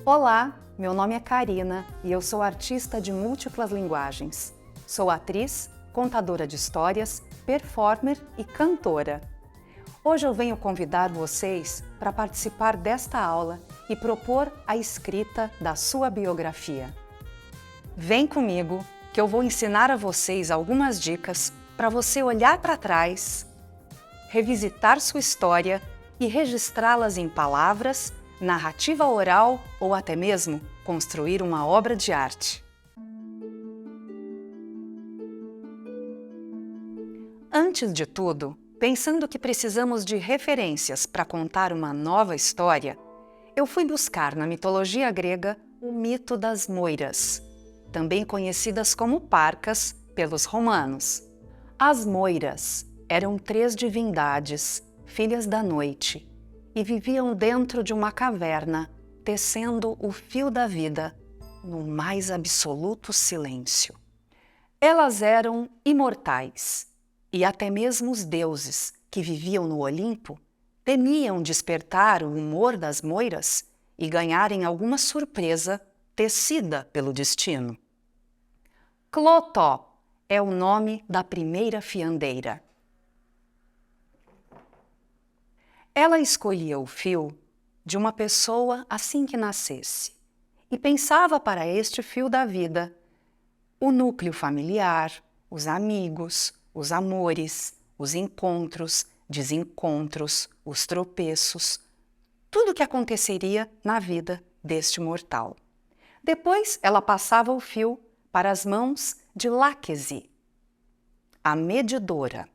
Olá, meu nome é Karina e eu sou artista de múltiplas linguagens. Sou atriz, contadora de histórias, performer e cantora. Hoje eu venho convidar vocês para participar desta aula e propor a escrita da sua biografia. Vem comigo que eu vou ensinar a vocês algumas dicas para você olhar para trás, revisitar sua história e registrá-las em palavras, narrativa oral ou até mesmo construir uma obra de arte. Antes de tudo, pensando que precisamos de referências para contar uma nova história, eu fui buscar na mitologia grega o mito das Moiras, também conhecidas como Parcas pelos romanos. As Moiras eram 3 divindades, filhas da noite, e viviam dentro de uma caverna, tecendo o fio da vida no mais absoluto silêncio. Elas eram imortais, e até mesmo os deuses, que viviam no Olimpo, temiam despertar o humor das Moiras e ganharem alguma surpresa tecida pelo destino. Clotó é o nome da primeira fiandeira. Ela escolhia o fio de uma pessoa assim que nascesse e pensava para este fio da vida o núcleo familiar, os amigos, os amores, os encontros, desencontros, os tropeços, tudo o que aconteceria na vida deste mortal. Depois ela passava o fio para as mãos de Láquese, a medidora.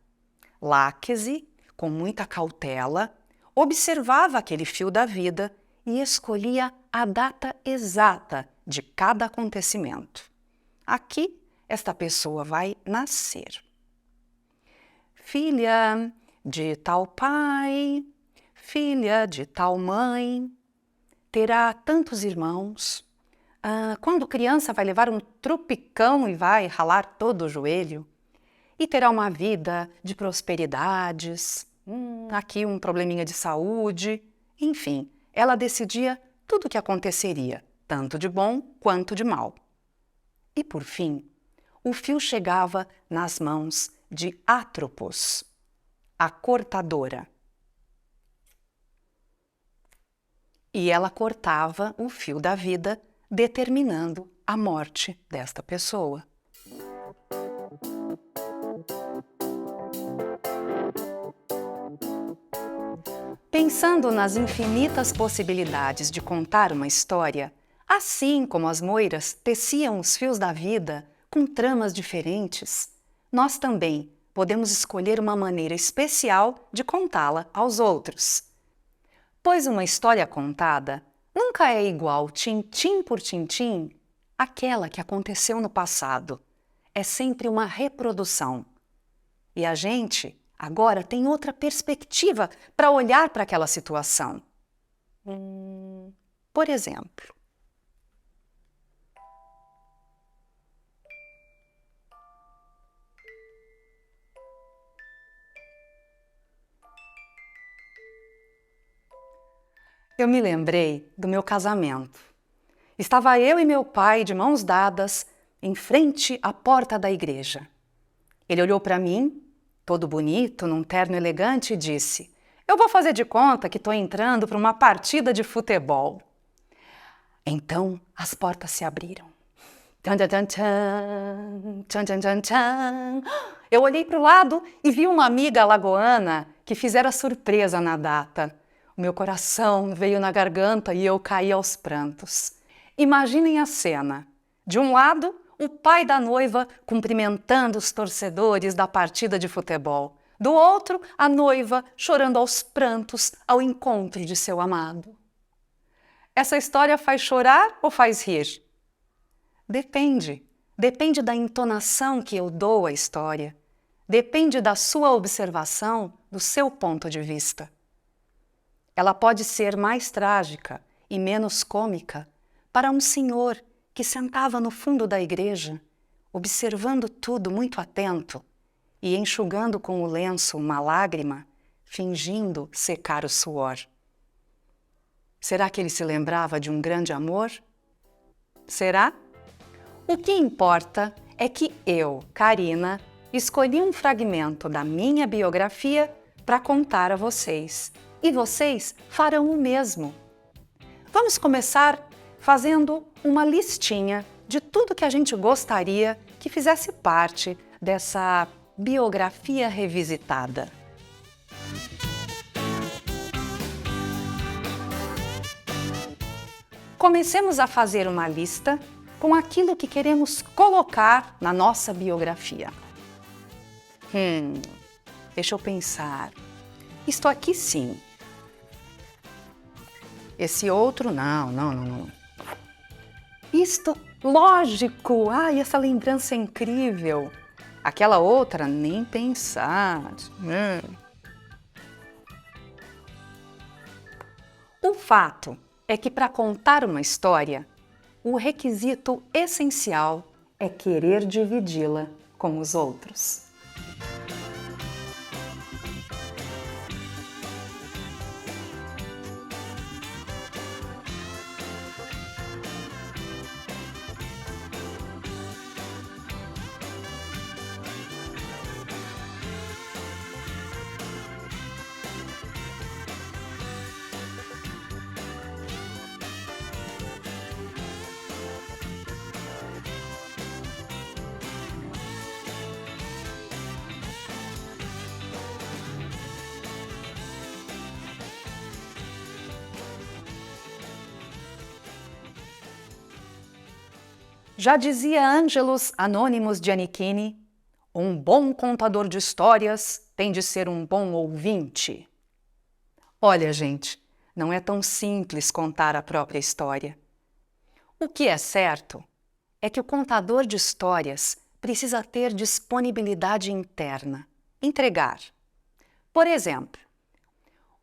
Láquese, com muita cautela, observava aquele fio da vida e escolhia a data exata de cada acontecimento. Aqui, esta pessoa vai nascer. Filha de tal pai, filha de tal mãe, terá tantos irmãos. Quando criança vai levar um tropicão e vai ralar todo o joelho. E terá uma vida de prosperidades, aqui um probleminha de saúde. Enfim, ela decidia tudo o que aconteceria, tanto de bom quanto de mal. E por fim, o fio chegava nas mãos de Atropos, a cortadora. E ela cortava o fio da vida, determinando a morte desta pessoa. Pensando nas infinitas possibilidades de contar uma história, assim como as Moiras teciam os fios da vida com tramas diferentes, nós também podemos escolher uma maneira especial de contá-la aos outros. Pois uma história contada nunca é igual tintim por tintim àquela que aconteceu no passado. É sempre uma reprodução. E a gente agora tem outra perspectiva para olhar para aquela situação. Por exemplo, eu me lembrei do meu casamento. Estava eu e meu pai de mãos dadas em frente à porta da igreja. Ele olhou para mim, todo bonito, num terno elegante, e disse: "Eu vou fazer de conta que estou entrando para uma partida de futebol." Então as portas se abriram. Tchan, tchan, tchan, tchan, tchan, tchan, tchan. Eu olhei para o lado e vi uma amiga alagoana que fizera surpresa na data. O meu coração veio na garganta e eu caí aos prantos. Imaginem a cena. De um lado, o pai da noiva cumprimentando os torcedores da partida de futebol. Do outro, a noiva chorando aos prantos ao encontro de seu amado. Essa história faz chorar ou faz rir? Depende. Depende da entonação que eu dou à história. Depende da sua observação, do seu ponto de vista. Ela pode ser mais trágica e menos cômica para um senhor que sentava no fundo da igreja, observando tudo muito atento, e enxugando com o lenço uma lágrima, fingindo secar o suor. Será que ele se lembrava de um grande amor? Será? O que importa é que eu, Karina, escolhi um fragmento da minha biografia para contar a vocês. E vocês farão o mesmo. Vamos começar fazendo uma listinha de tudo que a gente gostaria que fizesse parte dessa biografia revisitada. Comecemos a fazer uma lista com aquilo que queremos colocar na nossa biografia. Deixa eu pensar. Isto aqui sim. Esse outro, não. Isto, lógico! Ai, essa lembrança é incrível! Aquela outra, nem pensar. O fato é que para contar uma história, o requisito essencial é querer dividi-la com os outros. Já dizia Ângelus Anônimos Giannichini, um bom contador de histórias tem de ser um bom ouvinte. Olha, gente, não é tão simples contar a própria história. O que é certo é que o contador de histórias precisa ter disponibilidade interna, entregar. Por exemplo,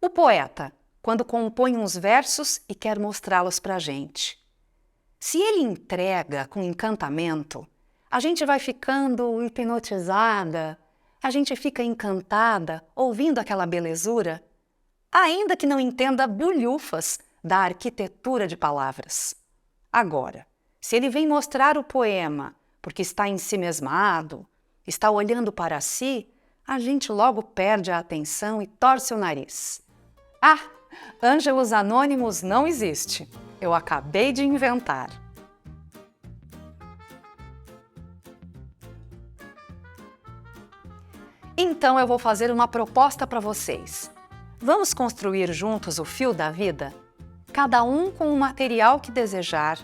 o poeta, quando compõe uns versos e quer mostrá-los para a gente. Se ele entrega com encantamento, a gente vai ficando hipnotizada, a gente fica encantada ouvindo aquela belezura, ainda que não entenda bulhufas da arquitetura de palavras. Agora, se ele vem mostrar o poema porque está ensimesmado, está olhando para si, a gente logo perde a atenção e torce o nariz. Ah, Ângelus Anônimos não existe. Eu acabei de inventar. Então eu vou fazer uma proposta para vocês. Vamos construir juntos o fio da vida? Cada um com o material que desejar.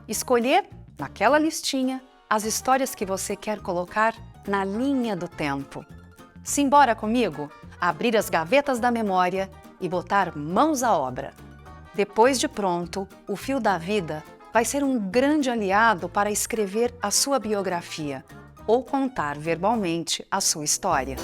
Escolher, naquela listinha, as histórias que você quer colocar na linha do tempo. Simbora comigo? Abrir as gavetas da memória e botar mãos à obra. Depois de pronto, o fio da vida vai ser um grande aliado para escrever a sua biografia ou contar verbalmente a sua história.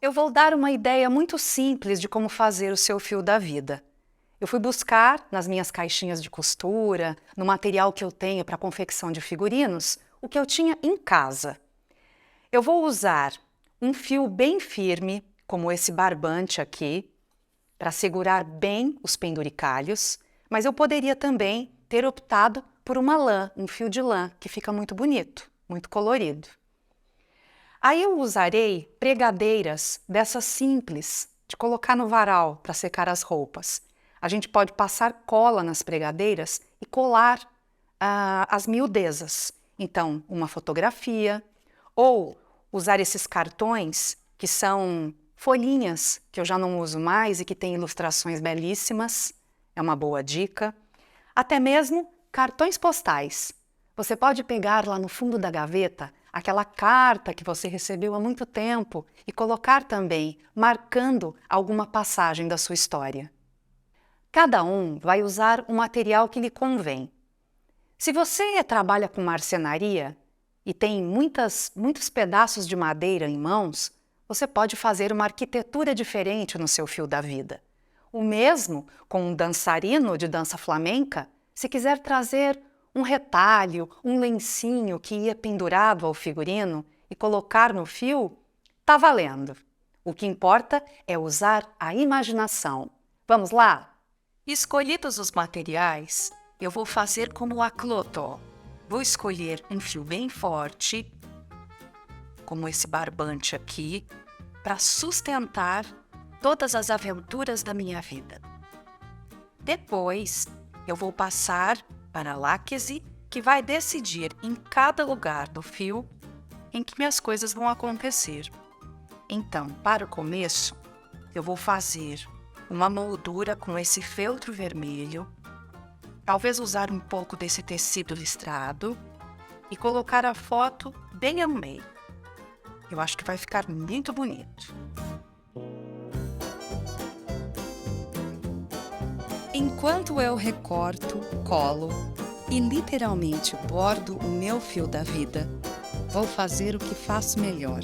Eu vou dar uma ideia muito simples de como fazer o seu fio da vida. Eu fui buscar nas minhas caixinhas de costura, no material que eu tenho para confecção de figurinos, o que eu tinha em casa. Eu vou usar um fio bem firme, como esse barbante aqui, para segurar bem os penduricalhos, mas eu poderia também ter optado por uma lã, um fio de lã, que fica muito bonito, muito colorido. Aí eu usarei pregadeiras dessas simples, de colocar no varal para secar as roupas. A gente pode passar cola nas pregadeiras e colar as miudezas. Então, uma fotografia, ou usar esses cartões que são folhinhas que eu já não uso mais e que têm ilustrações belíssimas, é uma boa dica. Até mesmo cartões postais. Você pode pegar lá no fundo da gaveta aquela carta que você recebeu há muito tempo e colocar também, marcando alguma passagem da sua história. Cada um vai usar o material que lhe convém. Se você trabalha com marcenaria e tem muitos pedaços de madeira em mãos, você pode fazer uma arquitetura diferente no seu fio da vida. O mesmo com um dançarino de dança flamenca, se quiser trazer um retalho, um lencinho que ia pendurado ao figurino e colocar no fio, tá valendo. O que importa é usar a imaginação. Vamos lá? Escolhidos os materiais, eu vou fazer como a Cloto. Vou escolher um fio bem forte, como esse barbante aqui, para sustentar todas as aventuras da minha vida. Depois, eu vou passar para a láquese, que vai decidir em cada lugar do fio em que minhas coisas vão acontecer. Então, para o começo, eu vou fazer uma moldura com esse feltro vermelho, talvez usar um pouco desse tecido listrado e colocar a foto bem ao meio. Eu acho que vai ficar muito bonito. Enquanto eu recorto, colo e literalmente bordo o meu fio da vida, vou fazer o que faço melhor: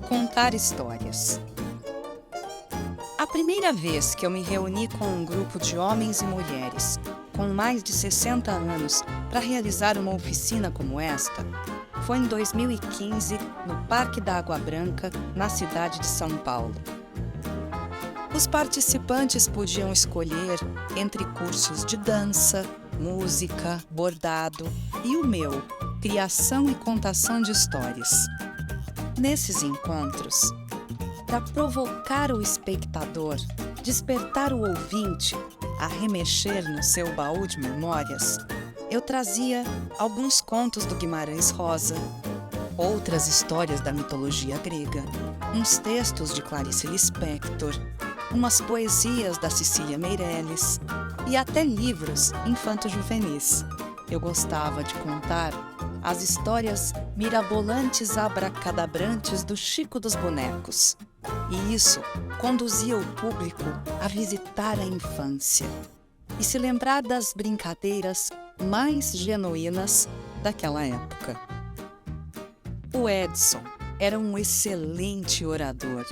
contar histórias. A primeira vez que eu me reuni com um grupo de homens e mulheres com mais de 60 anos para realizar uma oficina como esta foi em 2015, no Parque da Água Branca, na cidade de São Paulo. Os participantes podiam escolher entre cursos de dança, música, bordado e o meu, criação e contação de histórias. Nesses encontros, para provocar o espectador, despertar o ouvinte a remexer no seu baú de memórias, eu trazia alguns contos do Guimarães Rosa, outras histórias da mitologia grega, uns textos de Clarice Lispector, umas poesias da Cecília Meirelles e até livros infanto-juvenis. Eu gostava de contar as histórias mirabolantes abracadabrantes do Chico dos Bonecos. E isso conduzia o público a visitar a infância e se lembrar das brincadeiras mais genuínas daquela época. O Edson era um excelente orador.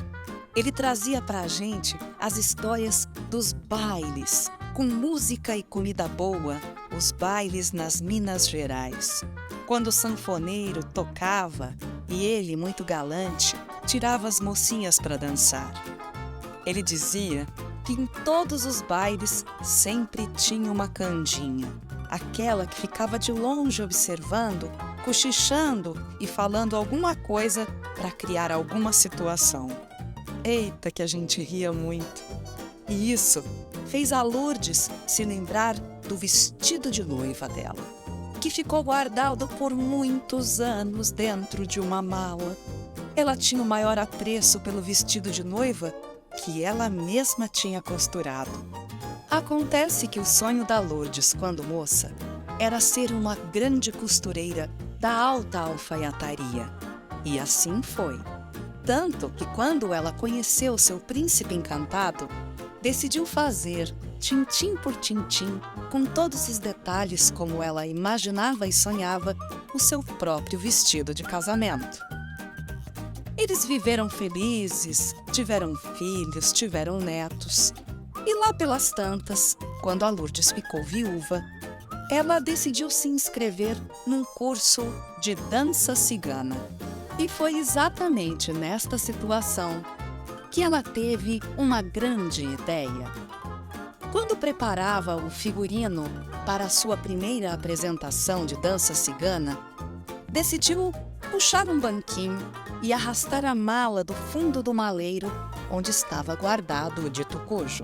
Ele trazia para a gente as histórias dos bailes, com música e comida boa, os bailes nas Minas Gerais. Quando o sanfoneiro tocava e ele, muito galante, tirava as mocinhas para dançar. Ele dizia que em todos os bailes sempre tinha uma candinha, aquela que ficava de longe observando, cochichando e falando alguma coisa para criar alguma situação. Eita, que a gente ria muito! E isso fez a Lourdes se lembrar do vestido de noiva dela, que ficou guardado por muitos anos dentro de uma mala. Ela tinha o maior apreço pelo vestido de noiva que ela mesma tinha costurado. Acontece que o sonho da Lourdes, quando moça, era ser uma grande costureira da alta alfaiataria. E assim foi. Tanto que quando ela conheceu seu príncipe encantado, decidiu fazer, tintim por tintim, com todos os detalhes como ela imaginava e sonhava, o seu próprio vestido de casamento. Eles viveram felizes, tiveram filhos, tiveram netos. E lá pelas tantas, quando a Lourdes ficou viúva, ela decidiu se inscrever num curso de dança cigana. E foi exatamente nesta situação que ela teve uma grande ideia. Quando preparava o figurino para a sua primeira apresentação de dança cigana, decidiu puxar um banquinho e arrastar a mala do fundo do maleiro onde estava guardado o dito cujo.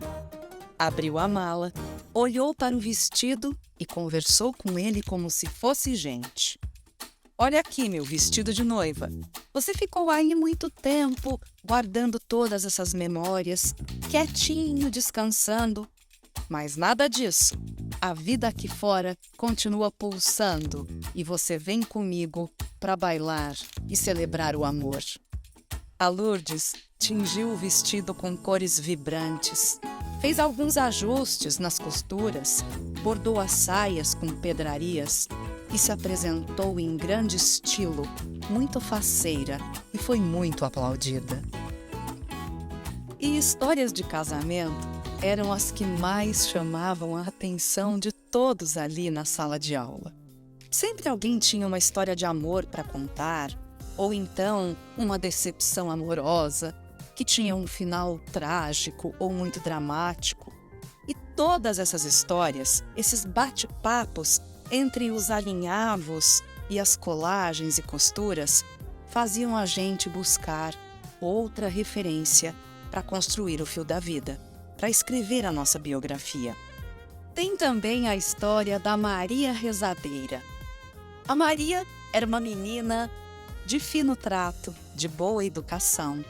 Abriu a mala, olhou para o vestido e conversou com ele como se fosse gente. Olha aqui, meu vestido de noiva. Você ficou aí muito tempo, guardando todas essas memórias, quietinho, descansando. Mas nada disso. A vida aqui fora continua pulsando e você vem comigo para bailar e celebrar o amor. A Lourdes tingiu o vestido com cores vibrantes, fez alguns ajustes nas costuras, bordou as saias com pedrarias e se apresentou em grande estilo, muito faceira, e foi muito aplaudida. E histórias de casamento eram as que mais chamavam a atenção de todos ali na sala de aula. Sempre alguém tinha uma história de amor para contar, ou então uma decepção amorosa, que tinha um final trágico ou muito dramático. E todas essas histórias, esses bate-papos entre os alinhavos e as colagens e costuras, faziam a gente buscar outra referência para construir o fio da vida, para escrever a nossa biografia. Tem também a história da Maria Rezadeira. A Maria era uma menina de fino trato, de boa educação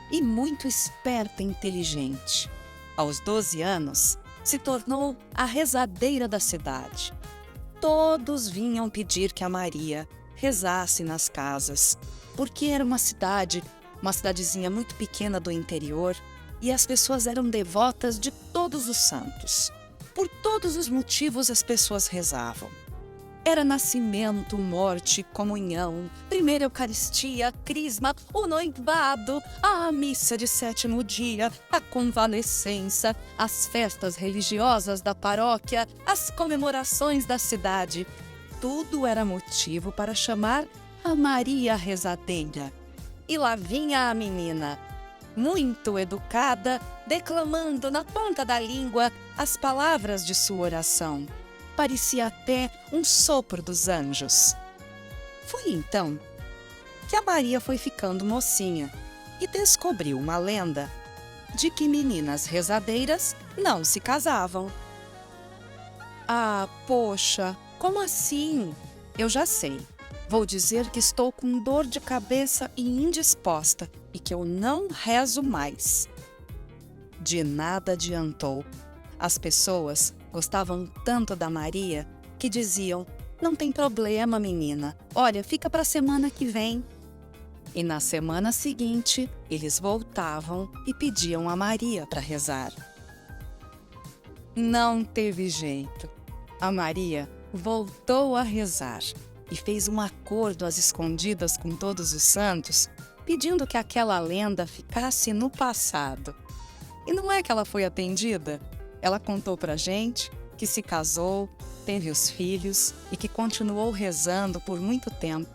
e muito esperta e inteligente. Aos 12 anos, se tornou a rezadeira da cidade. Todos vinham pedir que a Maria rezasse nas casas, porque era uma cidadezinha muito pequena do interior, e as pessoas eram devotas de todos os santos. Por todos os motivos as pessoas rezavam. Era nascimento, morte, comunhão, primeira Eucaristia, crisma, o noivado, a missa de 7º dia, a convalescença, as festas religiosas da paróquia, as comemorações da cidade. Tudo era motivo para chamar a Maria Rezadeira. E lá vinha a menina, muito educada, declamando na ponta da língua as palavras de sua oração. Parecia até um sopro dos anjos. Foi então que a Maria foi ficando mocinha e descobriu uma lenda de que meninas rezadeiras não se casavam. Ah, poxa, como assim? Eu já sei. Vou dizer que estou com dor de cabeça e indisposta e que eu não rezo mais. De nada adiantou. As pessoas gostavam tanto da Maria que diziam: não tem problema, menina. Olha, fica para a semana que vem. E na semana seguinte, eles voltavam e pediam a Maria para rezar. Não teve jeito. A Maria voltou a rezar e fez um acordo às escondidas com todos os santos, pedindo que aquela lenda ficasse no passado. E não é que ela foi atendida? Ela contou pra gente que se casou, teve os filhos e que continuou rezando por muito tempo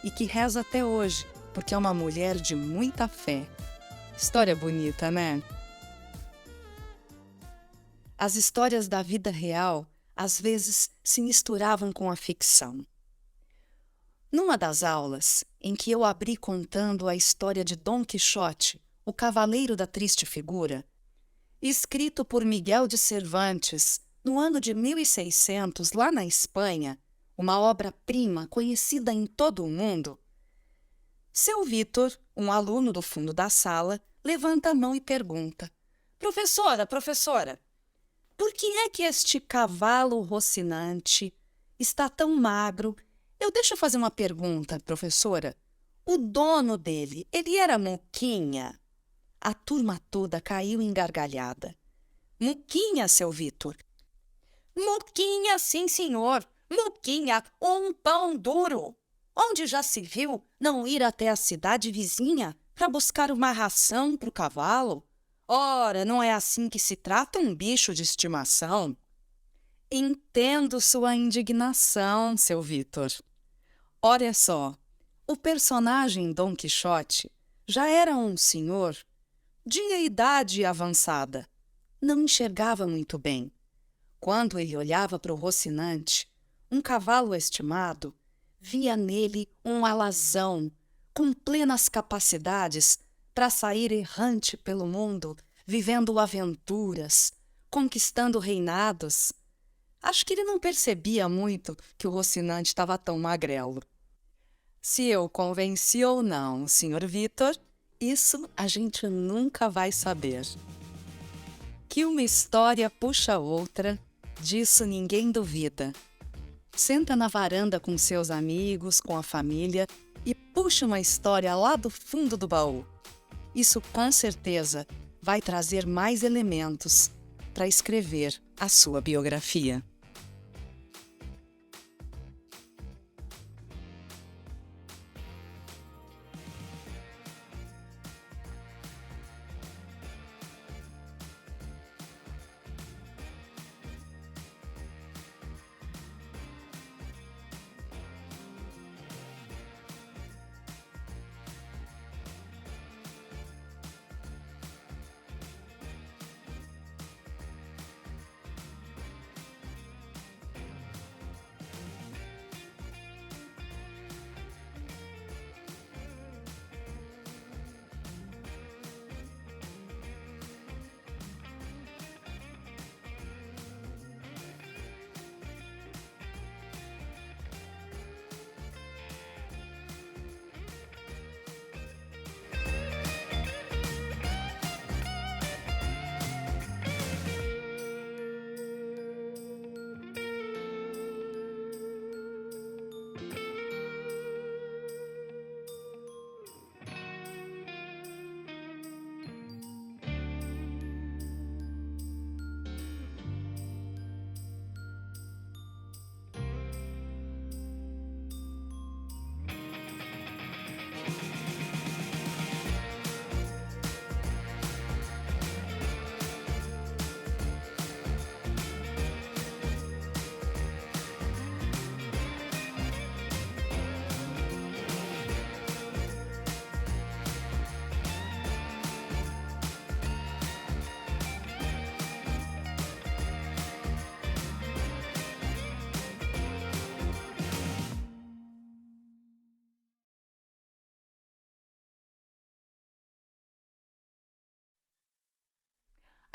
e que reza até hoje, porque é uma mulher de muita fé. História bonita, né? As histórias da vida real às vezes se misturavam com a ficção. Numa das aulas, em que eu abri contando a história de Dom Quixote, o cavaleiro da triste figura, escrito por Miguel de Cervantes no ano de 1600, lá na Espanha, uma obra-prima conhecida em todo o mundo, seu Vitor, um aluno do fundo da sala, levanta a mão e pergunta: professora, por que é que este cavalo rocinante está tão magro? Deixa eu fazer uma pergunta, professora. O dono dele, ele era Muquinha? A turma toda caiu em gargalhada. Muquinha, seu Vitor? Muquinha, sim, senhor. Muquinha, um pão duro. Onde já se viu não ir até a cidade vizinha para buscar uma ração para o cavalo? Ora, não é assim que se trata um bicho de estimação. Entendo sua indignação, seu Vitor. Olha só, o personagem Dom Quixote já era um senhor de idade avançada. Não enxergava muito bem. Quando ele olhava para o Rocinante, um cavalo estimado, via nele um alazão com plenas capacidades para sair errante pelo mundo, vivendo aventuras, conquistando reinados. Acho que ele não percebia muito que o Rocinante estava tão magrelo. Se eu convenci ou não o Sr. Vitor, isso a gente nunca vai saber. Que uma história puxa outra, disso ninguém duvida. Senta na varanda com seus amigos, com a família e puxa uma história lá do fundo do baú. Isso com certeza vai trazer mais elementos para escrever a sua biografia.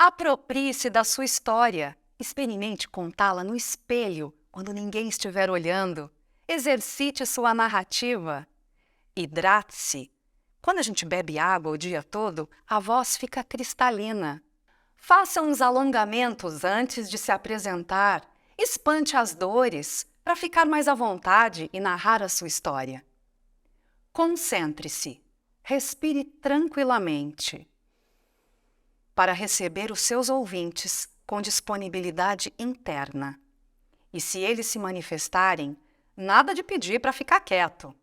Aproprie-se da sua história. Experimente contá-la no espelho quando ninguém estiver olhando. Exercite sua narrativa. Hidrate-se. Quando a gente bebe água o dia todo, a voz fica cristalina. Faça uns alongamentos antes de se apresentar. Espante as dores para ficar mais à vontade e narrar a sua história. Concentre-se. Respire tranquilamente para receber os seus ouvintes com disponibilidade interna. E se eles se manifestarem, nada de pedir para ficar quieto.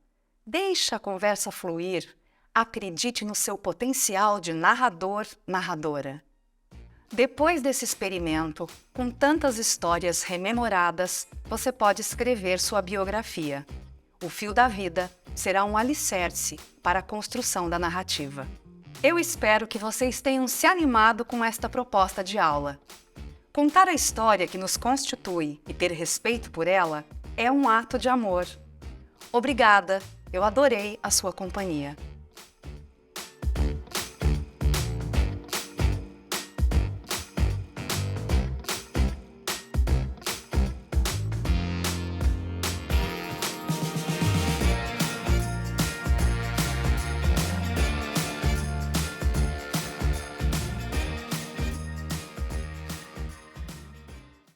Deixe a conversa fluir. Acredite no seu potencial de narrador, narradora. Depois desse experimento, com tantas histórias rememoradas, você pode escrever sua biografia. O fio da vida será um alicerce para a construção da narrativa. Eu espero que vocês tenham se animado com esta proposta de aula. Contar a história que nos constitui e ter respeito por ela é um ato de amor. Obrigada, eu adorei a sua companhia.